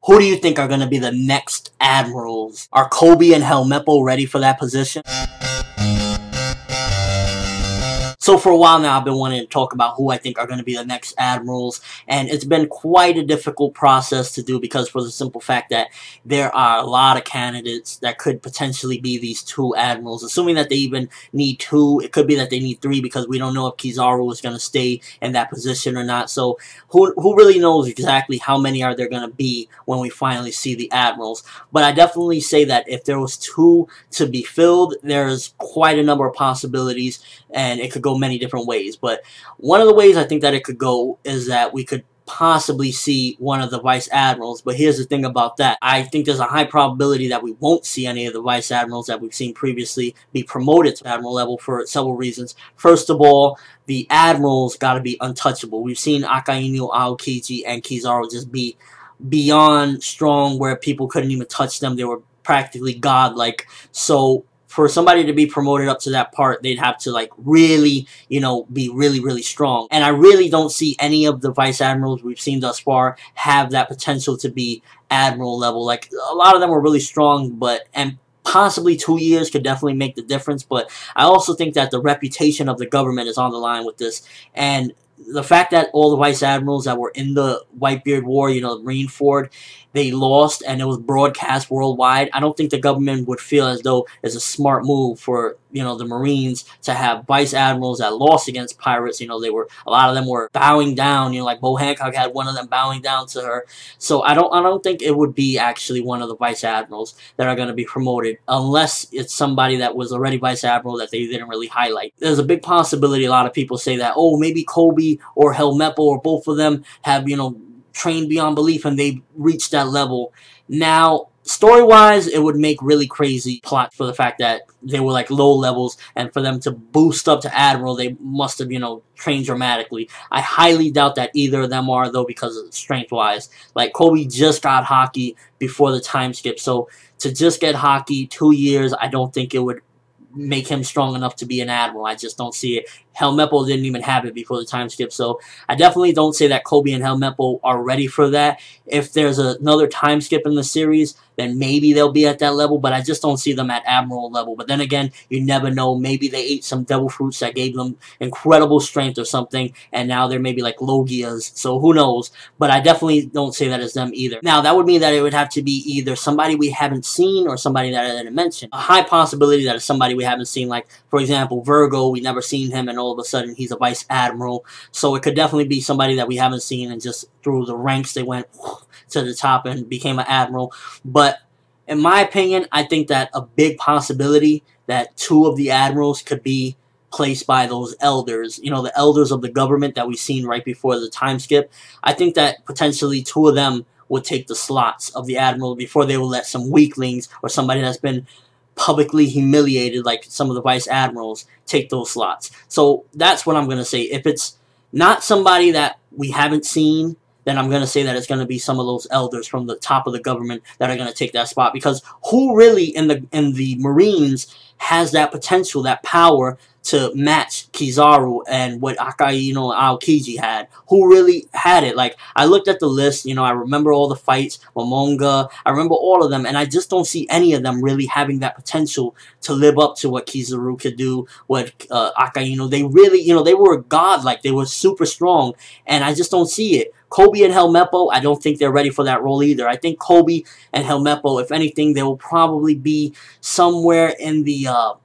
Who do you think are going to be the next Admirals? Are Coby and Helmeppo ready for that position? So for a while now, I've been wanting to talk about who I think are going to be the next Admirals, and it's been quite a difficult process to do because for the simple fact that there are a lot of candidates that could potentially be these two Admirals. Assuming that they even need two, it could be that they need three because we don't know if Kizaru is going to stay in that position or not. So who really knows exactly how many are there going to be when we finally see the Admirals? But I definitely say that if there was two to be filled, there's quite a number of possibilities, and it could go many different ways. But one of the ways I think that it could go is that we could possibly see one of the Vice Admirals. But here's the thing about that. I think there's a high probability that we won't see any of the Vice Admirals that we've seen previously be promoted to Admiral level for several reasons. First of all, the Admirals got to be untouchable. We've seen Akainu, Aokji, and Kizaru just be beyond strong where people couldn't even touch them. They were practically godlike. So for somebody to be promoted up to that part, they'd have to, like, really, be really, really strong. And I really don't see any of the Vice Admirals we've seen thus far have that potential to be Admiral level. Like, a lot of them were really strong, and possibly 2 years could definitely make the difference. But I also think that the reputation of the government is on the line with this. And the fact that all the Vice Admirals that were in the Whitebeard War, Marineford, they lost and it was broadcast worldwide, I don't think the government would feel as though it's a smart move for, the Marines to have Vice Admirals that lost against pirates. A lot of them were bowing down, like Bo Hancock had one of them bowing down to her. So I don't think it would be actually one of the Vice Admirals that are going to be promoted, unless it's somebody that was already Vice Admiral that they didn't really highlight. There's a big possibility, a lot of people say that, oh, maybe Coby or Helmeppo or both of them have, trained beyond belief and they reached that level. Now, story-wise, it would make really crazy plot for the fact that they were like low levels, and for them to boost up to Admiral, they must have, trained dramatically. I highly doubt that either of them are, though, because of strength-wise. Like, Coby just got hockey before the time skip, so to just get hockey 2 years, I don't think it would make him strong enough to be an Admiral. I just don't see it. Helmeppo didn't even have it before the time skip, so I definitely don't say that Coby and Helmeppo are ready for that. If there's another time skip in the series, then maybe they'll be at that level, but I just don't see them at Admiral level. But then again, you never know. Maybe they ate some devil fruits that gave them incredible strength or something, and now they're maybe like Logias, so who knows. But I definitely don't say that it's them either. Now, that would mean that it would have to be either somebody we haven't seen or somebody that I didn't mention. A high possibility that it's somebody we haven't seen, like, for example, Virgo. We never seen him, and all of a sudden he's a Vice Admiral. So it could definitely be somebody that we haven't seen, and just through the ranks they went to the top and became an Admiral. But in my opinion, I think that a big possibility that two of the Admirals could be placed by those elders, the elders of the government that we've seen right before the time skip. I think that potentially two of them would take the slots of the Admiral before they will let some weaklings or somebody that's been publicly humiliated like some of the Vice Admirals take those slots. So that's what I'm going to say. If it's not somebody that we haven't seen, then I'm going to say that it's going to be some of those elders from the top of the government that are going to take that spot. Because who really in the Marines has that potential, that power to match Kizaru and what Akainu and Aokji had? Who really had it? Like, I looked at the list, I remember all the fights, Momonga, I remember all of them, and I just don't see any of them really having that potential to live up to what Kizaru could do, what Akainu. They really, they were godlike, they were super strong, and I just don't see it. Coby and Helmeppo, I don't think they're ready for that role either. I think Coby and Helmeppo, if anything, they will probably be somewhere in the,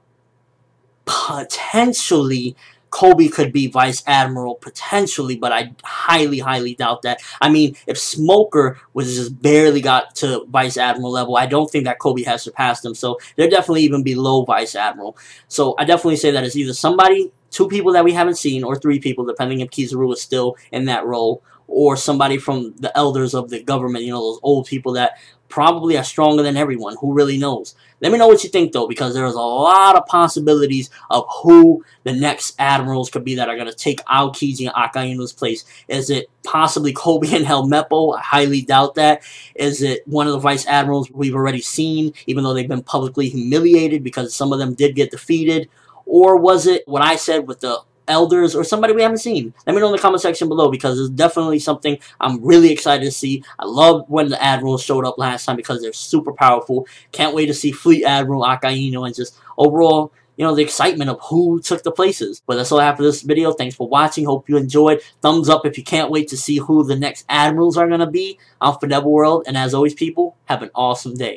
potentially, Coby could be Vice Admiral, potentially, but I highly, highly doubt that. I mean, if Smoker was just barely got to Vice Admiral level, I don't think that Coby has surpassed him, so they're definitely even below Vice Admiral. So I definitely say that it's either somebody, two people that we haven't seen, or three people, depending if Kizaru is still in that role, or somebody from the elders of the government, those old people that probably are stronger than everyone. Who really knows? Let me know what you think, though, because there's a lot of possibilities of who the next Admirals could be that are going to take Aokji and Akainu's place. Is it possibly Coby and Helmeppo? I highly doubt that. Is it one of the Vice Admirals we've already seen, even though they've been publicly humiliated because some of them did get defeated? Or was it what I said with the elders or somebody we haven't seen? Let me know in the comment section below, because it's definitely something I'm really excited to see. I love when the Admirals showed up last time because they're super powerful. Can't wait to see Fleet Admiral Akainu and just overall, you know, the excitement of who took the places. But that's all I have for this video. Thanks for watching. Hope you enjoyed. Thumbs up if you can't wait to see who the next Admirals are going to be on ForneverWorld. And as always, people, have an awesome day.